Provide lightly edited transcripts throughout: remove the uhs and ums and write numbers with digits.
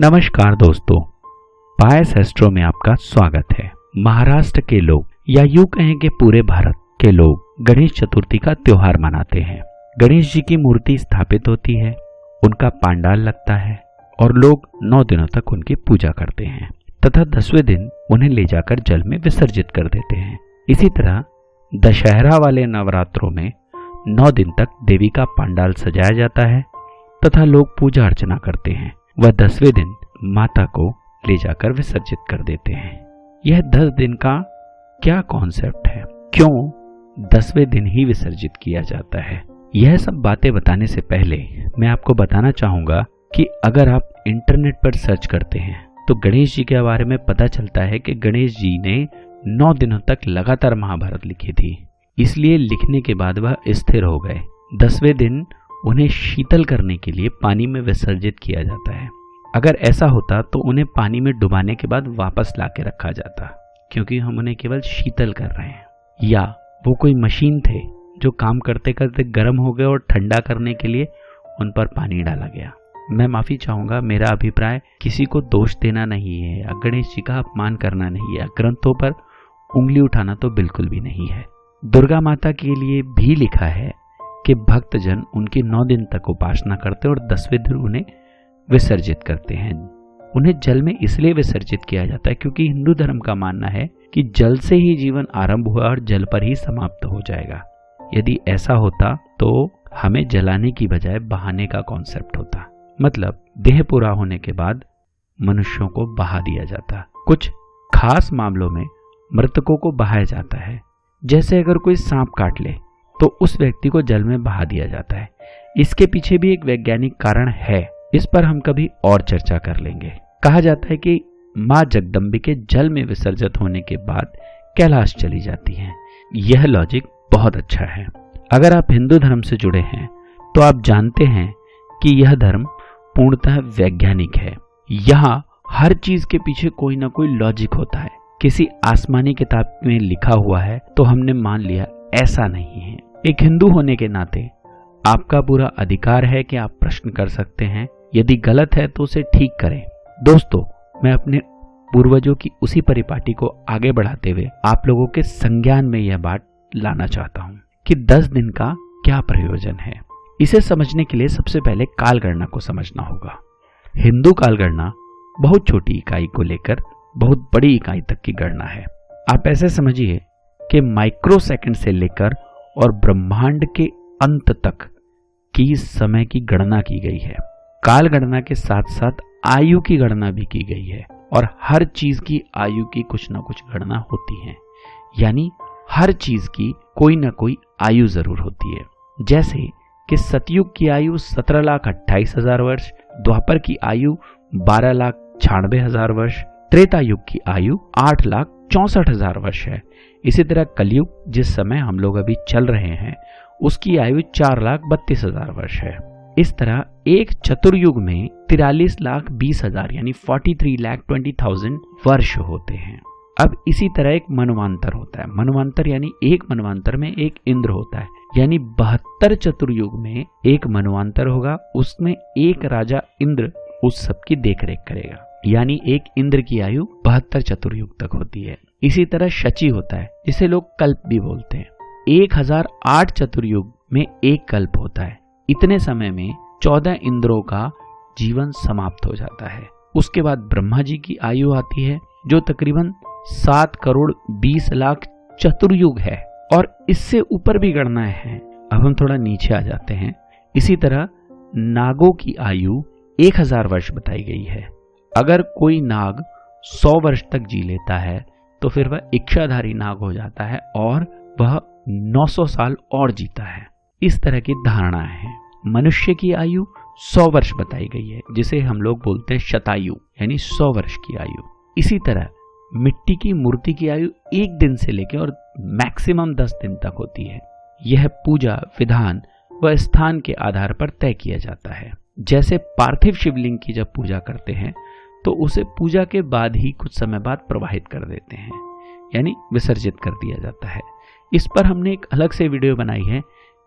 नमस्कार दोस्तों, पायस एस्ट्रो में आपका स्वागत है। महाराष्ट्र के लोग या यूं कहें कि पूरे भारत के लोग गणेश चतुर्थी का त्योहार मनाते हैं। गणेश जी की मूर्ति स्थापित होती है, उनका पंडाल लगता है और लोग 9 दिनों तक उनकी पूजा करते हैं तथा 10वें दिन उन्हें ले जाकर जल में विसर्जित कर देते हैं। इसी तरह दशहरा वाले नवरात्रों में 9 दिन तक देवी का पंडाल सजाया जाता है तथा लोग पूजा अर्चना करते हैं। वह 10वें दिन माता को ले जाकर विसर्जित कर देते हैं। यह 10 दिन का क्या कॉन्सेप्ट है, क्यों 10वें दिन ही विसर्जित किया जाता है, यह सब बातें बताने से पहले मैं आपको बताना चाहूंगा कि अगर आप इंटरनेट पर सर्च करते हैं तो गणेश जी के बारे में पता चलता है कि गणेश जी ने 9 दिनों तक लगातार महाभारत लिखी थी। इसलिए लिखने के बाद वह स्थिर हो गए। 10वें दिन उन्हें शीतल करने के लिए पानी में विसर्जित किया जाता है। अगर ऐसा होता तो उन्हें पानी में डुबाने के बाद वापस लाके रखा जाता, क्योंकि हम उन्हें केवल शीतल कर रहे हैं। या वो कोई मशीन थे जो काम करते करते गर्म हो गए और ठंडा करने के लिए उन पर पानी डाला गया। मैं माफी चाहूंगा, मेरा अभिप्राय किसी को दोष देना नहीं है या गणेश जी का अपमान करना नहीं है, ग्रंथों पर उंगली उठाना तो बिल्कुल भी नहीं है। दुर्गा माता के लिए भी लिखा है कि भक्तजन उनकी 9 दिन तक उपासना करते और 10वें दिन उन्हें विसर्जित करते हैं। उन्हें जल में इसलिए विसर्जित किया जाता है क्योंकि हिंदू धर्म का मानना है कि जल से ही जीवन आरंभ हुआ और जल पर ही समाप्त हो जाएगा। यदि ऐसा होता तो हमें जलाने की बजाय बहाने का कॉन्सेप्ट होता, मतलब देह पूरा होने के बाद मनुष्यों को बहा दिया जाता। कुछ खास मामलों में मृतकों को बहाया जाता है, जैसे अगर कोई सांप काट ले तो उस व्यक्ति को जल में बहा दिया जाता है। इसके पीछे भी एक वैज्ञानिक कारण है, इस पर हम कभी और चर्चा कर लेंगे। कहा जाता है कि मां जगदम्बे के जल में विसर्जित होने के बाद कैलाश चली जाती हैं। यह लॉजिक बहुत अच्छा है। अगर आप हिंदू धर्म से जुड़े हैं तो आप जानते हैं कि यह धर्म पूर्णतः वैज्ञानिक है। यहाँ हर चीज के पीछे कोई ना कोई लॉजिक होता है। किसी आसमानी किताब में लिखा हुआ है तो हमने मान लिया, ऐसा नहीं है। एक हिंदू होने के नाते आपका पूरा अधिकार है कि आप प्रश्न कर सकते हैं, यदि गलत है तो उसे ठीक करें। दोस्तों, मैं अपने पूर्वजों की उसी परिपाटी को आगे बढ़ाते हुए आप लोगों के संज्ञान में यह बात लाना चाहता हूं कि 10 दिन का क्या प्रयोजन है। इसे समझने के लिए सबसे पहले कालगणना को समझना होगा। हिंदू कालगणना बहुत छोटी इकाई को लेकर बहुत बड़ी इकाई तक की गणना है। आप ऐसे समझिए कि माइक्रोसेकंड से लेकर और ब्रह्मांड के अंत तक की समय की गणना की गई है। काल गणना के साथ साथ आयु की गणना भी की गई है और हर चीज की आयु की कुछ ना कुछ गणना होती है, यानी हर चीज की कोई ना कोई आयु जरूर होती है। जैसे कि सतयुग की आयु 17,28,000 वर्ष, द्वापर की आयु 12,96,000 वर्ष, त्रेता युग की आयु 8,64,000 वर्ष है। इसी तरह कलयुग, जिस समय हम लोग अभी चल रहे हैं, उसकी आयु 4,32,000 वर्ष है। इस तरह एक चतुर्युग में 43,20,000 यानी 43,20,000 वर्ष होते हैं। अब इसी तरह एक मनवांतर होता है। मनवांतर यानी एक मनवांतर में एक इंद्र होता है, यानी 72 चतुर्युग में एक मनवांतर होगा, उसमें एक राजा इंद्र उस सब की देखरेख करेगा, यानी एक इंद्र की आयु 72 चतुर्युग तक होती है। इसी तरह शची होता है, जिसे लोग कल्प भी बोलते हैं। 1008 चतुर्युग में एक कल्प होता है। इतने समय में 14 इंद्रों का जीवन समाप्त हो जाता है। उसके बाद ब्रह्मा जी की आयु आती है, जो तकरीबन 7,20,00,000 चतुर्युग है और इससे ऊपर भी गणनाएं हैं। अब हम थोड़ा नीचे आ जाते हैं। इसी तरह नागों की आयु 1000 वर्ष बताई गई है। अगर कोई नाग 100 वर्ष तक जी लेता है तो फिर वह इच्छाधारी नाग हो जाता है और वह 900 साल और जीता है। इस तरह की धारणाएं हैं। मनुष्य की आयु 100 वर्ष बताई गई है, जिसे हम लोग बोलते हैं शतायु, यानी 100 वर्ष की आयु। इसी तरह मिट्टी की मूर्ति की आयु 1 दिन से लेकर और मैक्सिमम 10 दिन तक होती है। यह पूजा विधान व स्थान के आधार पर तय किया जाता है। जैसे पार्थिव शिवलिंग की जब पूजा करते हैं तो उसे पूजा के बाद ही कुछ समय बाद प्रवाहित कर देते हैं, यानी विसर्जित कर दिया जाता है। इस पर हमने एक अलग से वीडियो बनाई है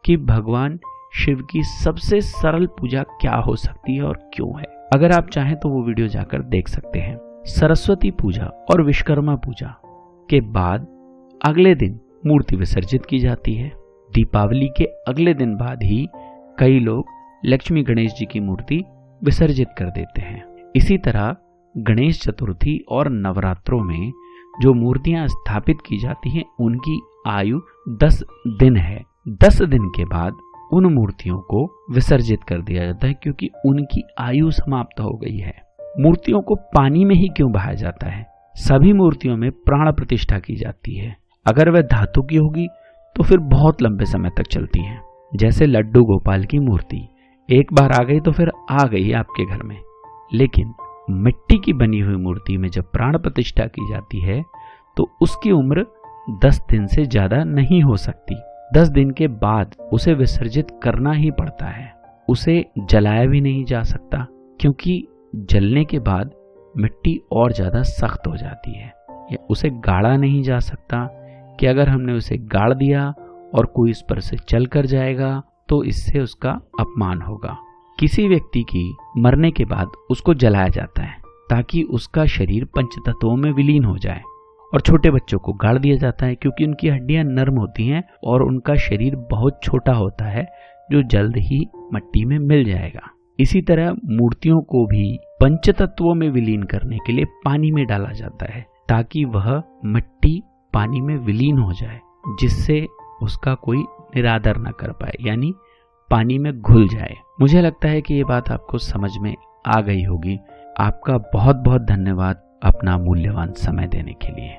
कि भगवान शिव की सबसे सरल पूजा क्या हो सकती है और क्यों है। अगर आप चाहें तो वो वीडियो जाकर देख सकते हैं। सरस्वती पूजा और विश्वकर्मा पूजा के बाद अगले दिन मूर्ति विसर्जित की जाती है। दीपावली के अगले दिन बाद ही कई लोग लक्ष्मी गणेश जी की मूर्ति विसर्जित कर देते हैं। इसी तरह गणेश चतुर्थी और नवरात्रों में जो मूर्तियां स्थापित की जाती हैं उनकी आयु 10 दिन है। 10 दिन के बाद उन मूर्तियों को विसर्जित कर दिया जाता है क्योंकि उनकी आयु समाप्त हो गई है। मूर्तियों को पानी में ही क्यों बहाया जाता है? सभी मूर्तियों में प्राण प्रतिष्ठा की जाती है। अगर वह धातु की होगी तो फिर बहुत लंबे समय तक चलती हैं। जैसे लड्डू गोपाल की मूर्ति एक बार आ गई तो फिर आ गई आपके घर में, लेकिन मिट्टी की बनी हुई मूर्ति में जब प्राण प्रतिष्ठा की जाती है तो उसकी उम्र 10 दिन से ज्यादा नहीं हो सकती। 10 दिन के बाद उसे विसर्जित करना ही पड़ता है। उसे जलाया भी नहीं जा सकता क्योंकि जलने के बाद मिट्टी और ज्यादा सख्त हो जाती है। या उसे गाड़ा नहीं जा सकता कि अगर हमने उसे गाड़ दिया और कोई इस पर से चल कर जाएगा तो इससे उसका अपमान होगा। किसी व्यक्ति की मरने के बाद उसको जलाया जाता है ताकि उसका शरीर पंचतत्वों में विलीन हो जाए, और छोटे बच्चों को गाड़ दिया जाता है क्योंकि उनकी हड्डियां नर्म होती हैं और उनका शरीर बहुत छोटा होता है जो जल्द ही मिट्टी में मिल जाएगा। इसी तरह मूर्तियों को भी पंचतत्वों में विलीन करने के लिए पानी में डाला जाता है ताकि वह मिट्टी पानी में विलीन हो जाए, जिससे उसका कोई निरादर न कर पाए, यानी पानी में घुल जाए। मुझे लगता है कि ये बात आपको समझ में आ गई होगी। आपका बहुत बहुत धन्यवाद अपना मूल्यवान समय देने के लिए।